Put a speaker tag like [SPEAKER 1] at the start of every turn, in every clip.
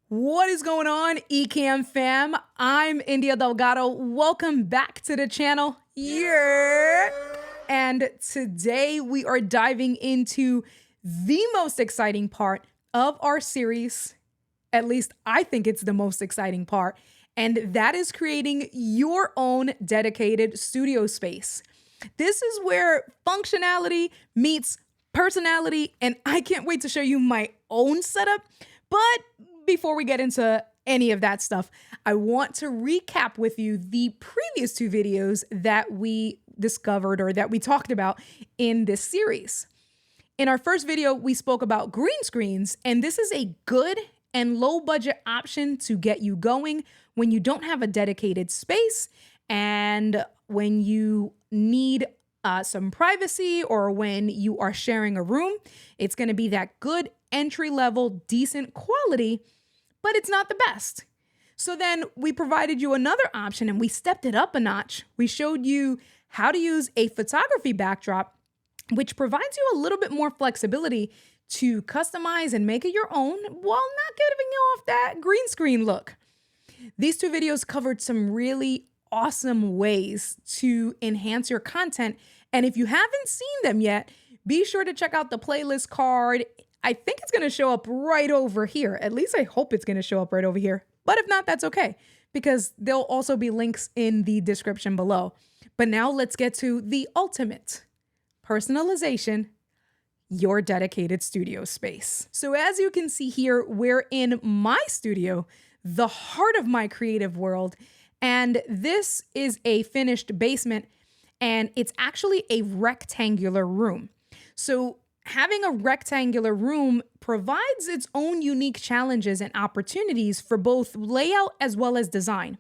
[SPEAKER 1] What is going on, Ecamm fam? I'm India Delgado. Welcome back to the channel. Yeah. And today we are diving into the most exciting part of our series. At least I think it's the most exciting part. And that is creating your own dedicated studio space. This is where functionality meets personality, and I can't wait to show you my own setup. But before we get into any of that stuff, I want to recap with you the previous two videos that we discovered or that we talked about in this series. In our first video, we spoke about green screens, and this is a good and low budget option to get you going when you don't have a dedicated space and when you need some privacy or when you are sharing a room. It's going to be that good entry level, decent quality, but it's not the best. So then we provided you another option and we stepped it up a notch. We showed you how to use a photography backdrop, which provides you a little bit more flexibility to customize and make it your own while not giving you off that green screen look. These two videos covered some really awesome ways to enhance your content. And if you haven't seen them yet, be sure to check out the playlist card. I think it's going to show up right over here. At least I hope it's going to show up right over here. But if not, that's okay, because there'll also be links in the description below. But now let's get to the ultimate personalization, your dedicated studio space. So as you can see here, we're in my studio, the heart of my creative world. And this is a finished basement, and it's actually a rectangular room. So having a rectangular room provides its own unique challenges and opportunities for both layout as well as design.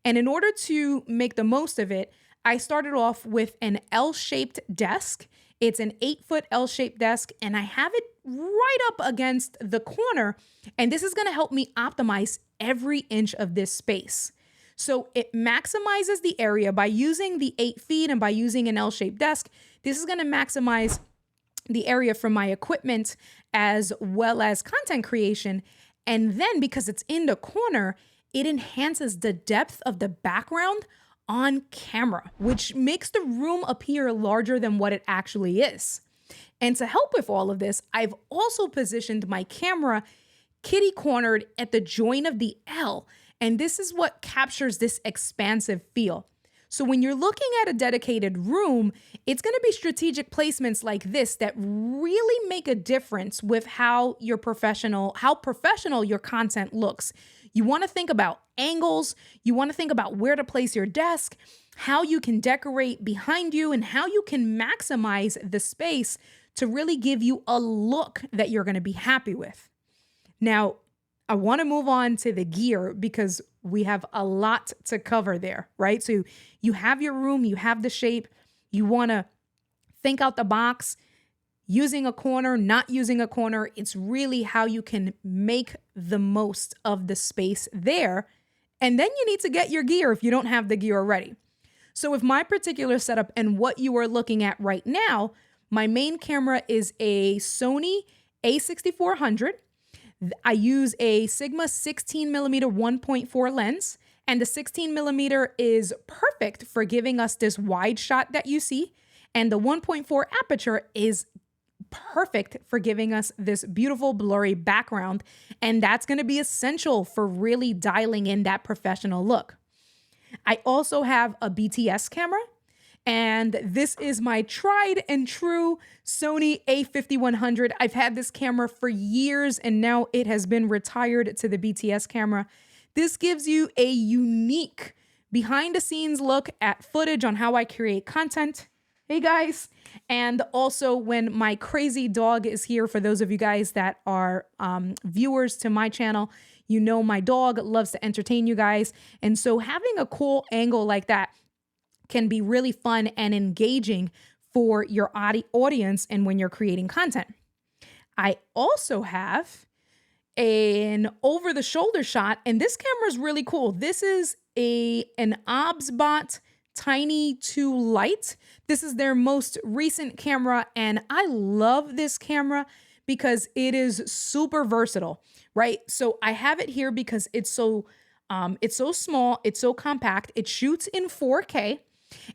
[SPEAKER 1] And in order to make the most of it, I started off with an L-shaped desk. It's an 8-foot L-shaped desk, and I have it right up against the corner. And this is going to help me optimize every inch of this space. So it maximizes the area by using the 8 feet and by using an L-shaped desk. This is going to maximize the area for my equipment as well as content creation. And then because it's in the corner, it enhances the depth of the background on camera, which makes the room appear larger than what it actually is. And to help with all of this, I've also positioned my camera kitty cornered at the joint of the L. And this is what captures this expansive feel. So when you're looking at a dedicated room, it's going to be strategic placements like this that really make a difference with how professional your content looks. You want to think about angles, you want to think about where to place your desk, how you can decorate behind you, and how you can maximize the space to really give you a look that you're going to be happy with. Now, I want to move on to the gear because we have a lot to cover there, right? So you have your room, you have the shape, you want to think out the box, using a corner, not using a corner. It's really how you can make the most of the space there. And then you need to get your gear if you don't have the gear already. So with my particular setup and what you are looking at right now, my main camera is a Sony a6400. I use a Sigma 16mm 1.4 lens, and the 16mm is perfect for giving us this wide shot that you see, and the 1.4 aperture is perfect for giving us this beautiful blurry background, and that's going to be essential for really dialing in that professional look. I also have a BTS camera, and this is my tried and true Sony a5100. I've had this camera for years, and now it has been retired to the BTS camera. This gives you a unique behind the scenes look at footage on how I create content. Hey guys. And also when my crazy dog is here, for those of you guys that are viewers to my channel, you know my dog loves to entertain you guys. And so having a cool angle like that can be really fun and engaging for your audience and when you're creating content. I also have an over-the-shoulder shot, and this camera is really cool. This is an OBSBot Tiny 2 Lite. This is their most recent camera, and I love this camera because it is super versatile, right? So I have it here because it's so small, it's so compact. It shoots in 4K.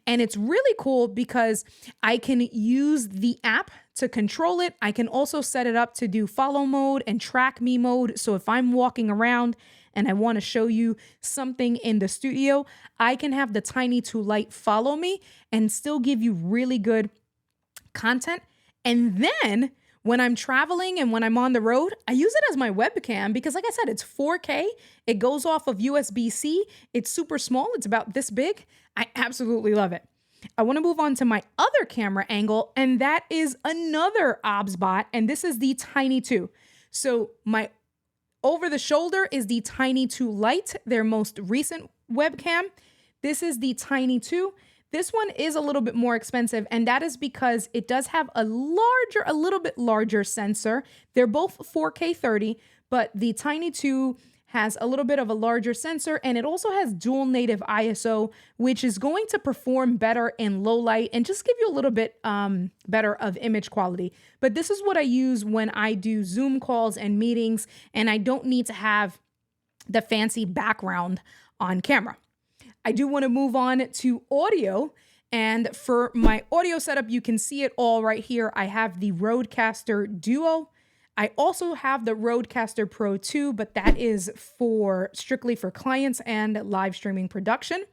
[SPEAKER 1] And it's really cool because I can use the app to control it. I can also set it up to do follow mode and track me mode. So if I'm walking around and I want to show you something in the studio, I can have the Tiny 2 Light follow me and still give you really good content. And then when I'm traveling and when I'm on the road, I use it as my webcam because, like I said, it's 4K. It goes off of USB-C. It's super small. It's about this big. I absolutely love it. I want to move on to my other camera angle, and that is another OBSBot, and this is the Tiny 2. So my over the shoulder is the Tiny 2 Lite, their most recent webcam. This is the Tiny 2. This one is a little bit more expensive, and that is because it does have a little bit larger sensor. They're both 4K 30, but the Tiny 2 has a little bit of a larger sensor, and it also has dual native ISO, which is going to perform better in low light and just give you a little bit better of image quality. But this is what I use when I do Zoom calls and meetings, and I don't need to have the fancy background on camera. I do want to move on to audio. And for my audio setup, you can see it all right here. I have the Rodecaster Duo. I also have the Rodecaster Pro 2, but that is strictly for clients and live streaming production.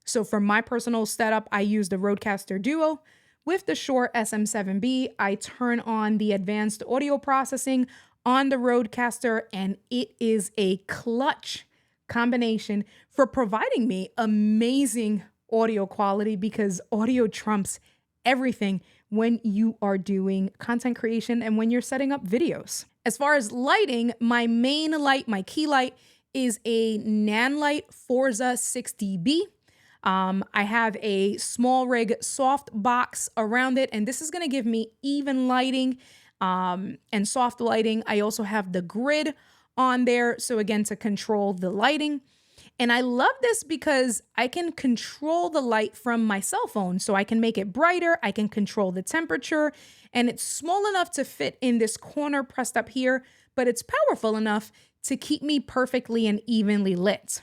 [SPEAKER 1] So for my personal setup, I use the Rodecaster Duo. With the Shure SM7B, I turn on the advanced audio processing on the Rodecaster, and it is a clutch combination for providing me amazing audio quality, because audio trumps everything when you are doing content creation and when you're setting up videos. As far as lighting, my main light, my key light, is a Nanlite Forza 6dB. I have a small rig soft box around it, and this is going to give me even lighting and soft lighting. I also have the grid on there, so again, to control the lighting. And I love this because I can control the light from my cell phone. So I can make it brighter, I can control the temperature, and it's small enough to fit in this corner pressed up here, but it's powerful enough to keep me perfectly and evenly lit.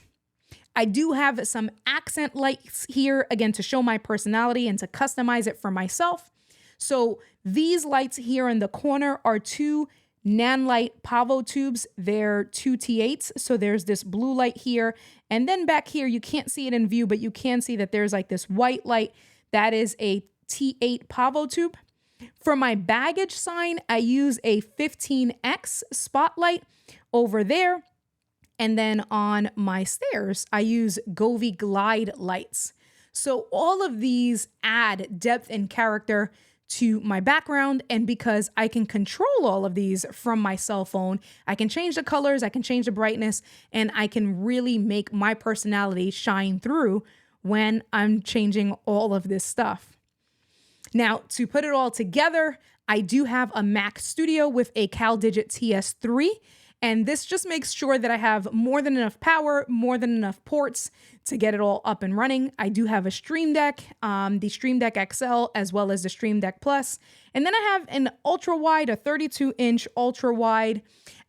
[SPEAKER 1] I do have some accent lights here, again, to show my personality and to customize it for myself. So these lights here in the corner are two Nanlite Pavo tubes. They're 2T8s. So there's this blue light here. And then back here, you can't see it in view, but you can see that there's like this white light. That is a T8 Pavo tube. For my baggage sign, I use a 15X spotlight over there. And then on my stairs, I use Govee Glide lights. So all of these add depth and character to my background, and because I can control all of these from my cell phone, I can change the colors, I can change the brightness, and I can really make my personality shine through when I'm changing all of this stuff. Now, to put it all together, I do have a Mac Studio with a CalDigit TS3, and this just makes sure that I have more than enough power, more than enough ports to get it all up and running. I do have a Stream Deck, the Stream Deck XL, as well as the Stream Deck Plus. And then I have an ultra wide, a 32-inch ultra wide.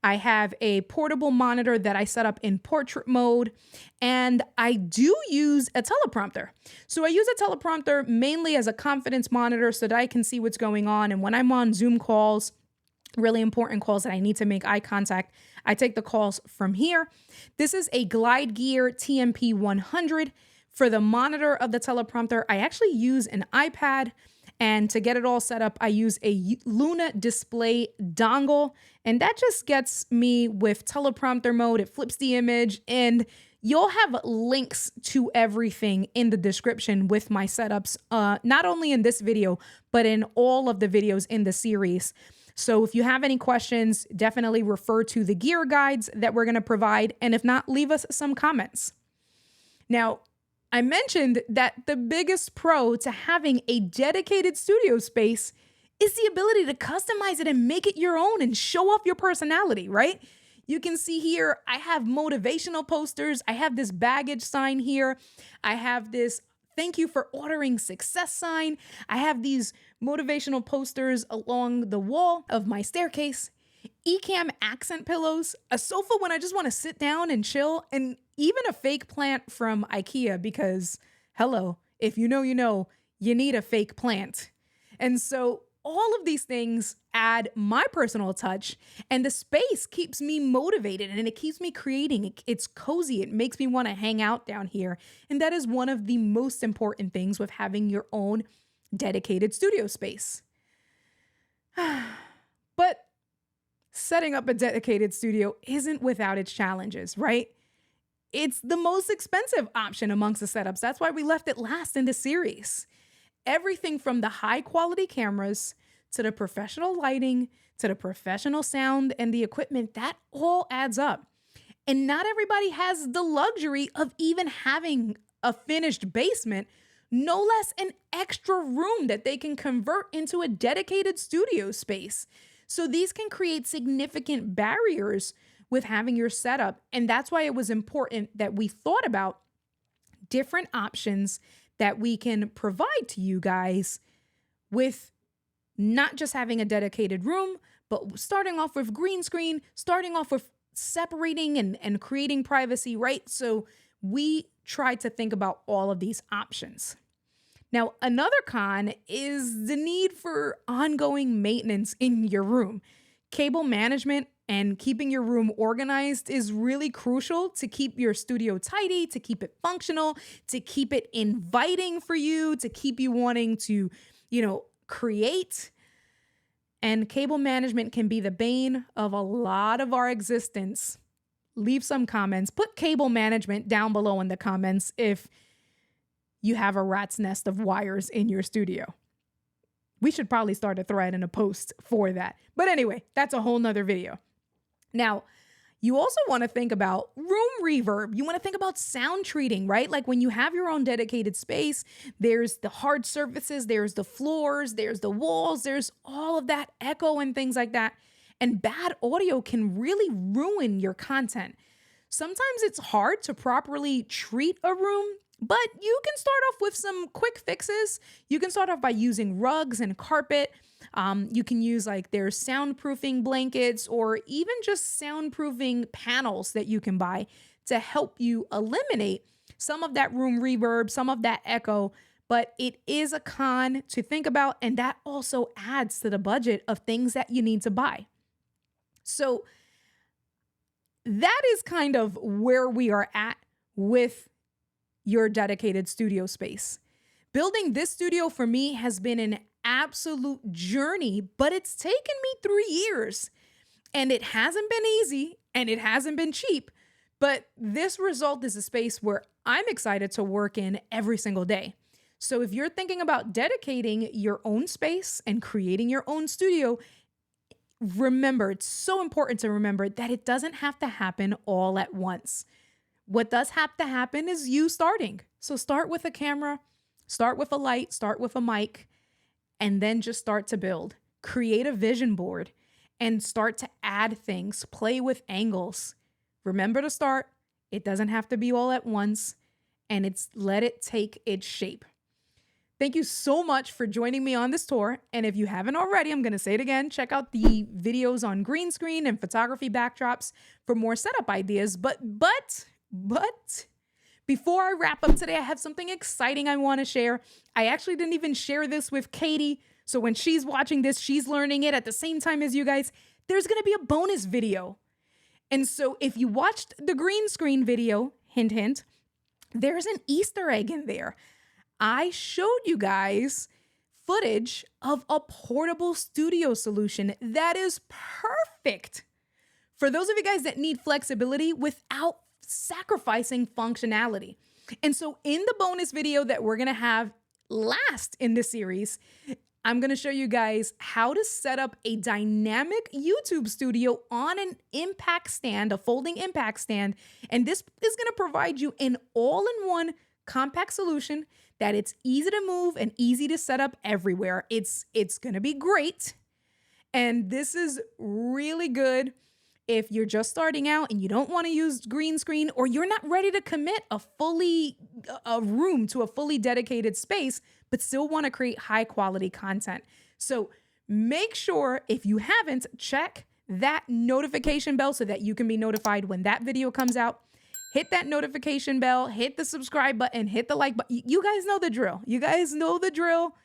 [SPEAKER 1] I have a portable monitor that I set up in portrait mode. And I do use a teleprompter. So I use a teleprompter mainly as a confidence monitor so that I can see what's going on. And when I'm on Zoom calls, really important calls that I need to make eye contact, I take the calls from here. This is a Glide Gear TMP 100. For the monitor of the teleprompter, I actually use an iPad. And to get it all set up, I use a Luna display dongle. And that just gets me with teleprompter mode. It flips the image, and you'll have links to everything in the description with my setups, not only in this video, but in all of the videos in the series. So if you have any questions, definitely refer to the gear guides that we're going to provide. And if not, leave us some comments. Now, I mentioned that the biggest pro to having a dedicated studio space is the ability to customize it and make it your own and show off your personality, right? You can see here, I have motivational posters. I have this baggage sign here. I have this thank you for ordering success sign. I have these motivational posters along the wall of my staircase. Ecamm accent pillows, a sofa when I just want to sit down and chill, and even a fake plant from IKEA because, hello, if you know, you need a fake plant. And so all of these things add my personal touch, and the space keeps me motivated and it keeps me creating. It's cozy. It makes me want to hang out down here. And that is one of the most important things with having your own dedicated studio space. But setting up a dedicated studio isn't without its challenges, right? It's the most expensive option amongst the setups. That's why we left it last in the series. Everything from the high quality cameras to the professional lighting to the professional sound and the equipment, that all adds up. And not everybody has the luxury of even having a finished basement, no less an extra room that they can convert into a dedicated studio space. So these can create significant barriers with having your setup. And that's why it was important that we thought about different options that we can provide to you guys with not just having a dedicated room, but starting off with green screen, starting off with separating and creating privacy, right? So we tried to think about all of these options. Now, another con is the need for ongoing maintenance in your room. Cable management and keeping your room organized is really crucial to keep your studio tidy, to keep it functional, to keep it inviting for you, to keep you wanting to, create. And cable management can be the bane of a lot of our existence. Leave some comments. Put cable management down below in the comments if you have a rat's nest of wires in your studio. We should probably start a thread and a post for that. But anyway, that's a whole nother video. Now, you also want to think about room reverb. You want to think about sound treating, right? Like when you have your own dedicated space, there's the hard surfaces, there's the floors, there's the walls, there's all of that echo and things like that. And bad audio can really ruin your content. Sometimes it's hard to properly treat a room, but you can start off with some quick fixes. You can start off by using rugs and carpet. You can use there's soundproofing blankets or even just soundproofing panels that you can buy to help you eliminate some of that room reverb, some of that echo. But it is a con to think about, and that also adds to the budget of things that you need to buy. So that is kind of where we are at with your dedicated studio space. Building this studio for me has been an absolute journey, but it's taken me 3 years. And it hasn't been easy and it hasn't been cheap, but this result is a space where I'm excited to work in every single day. So if you're thinking about dedicating your own space and creating your own studio, remember, it's so important to remember that it doesn't have to happen all at once. What does have to happen is you starting. So start with a camera, start with a light, start with a mic, and then just start to build. Create a vision board and start to add things, play with angles. Remember to start. It doesn't have to be all at once, and let it take its shape. Thank you so much for joining me on this tour. And if you haven't already, I'm going to say it again, check out the videos on green screen and photography backdrops for more setup ideas. But before I wrap up today, I have something exciting I want to share. I actually didn't even share this with Katie. So when she's watching this, she's learning it at the same time as you guys. There's going to be a bonus video. And so if you watched the green screen video, hint, hint, there's an Easter egg in there. I showed you guys footage of a portable studio solution that is perfect for those of you guys that need flexibility without sacrificing functionality. And so in the bonus video that we're going to have last in this series, I'm going to show you guys how to set up a dynamic YouTube studio on an impact stand, a folding impact stand. And this is going to provide you an all-in-one compact solution that it's easy to move and easy to set up everywhere. It's going to be great. And this is really good if you're just starting out and you don't want to use green screen, or you're not ready to commit a room to a fully dedicated space, but still want to create high quality content. So make sure, if you haven't, check that notification bell so that you can be notified when that video comes out. Hit that notification bell, hit the subscribe button, hit the like button. You guys know the drill. You guys know the drill.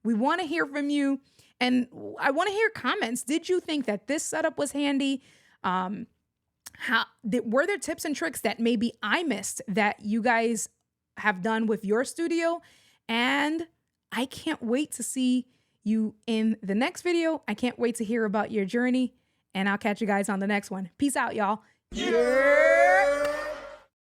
[SPEAKER 1] We want to hear from you. And I want to hear comments. Did you think that this setup was handy? Were there tips and tricks that maybe I missed that you guys have done with your studio? And I can't wait to see you in the next video. I can't wait to hear about your journey. And I'll catch you guys on the next one. Peace out, y'all. Yeah.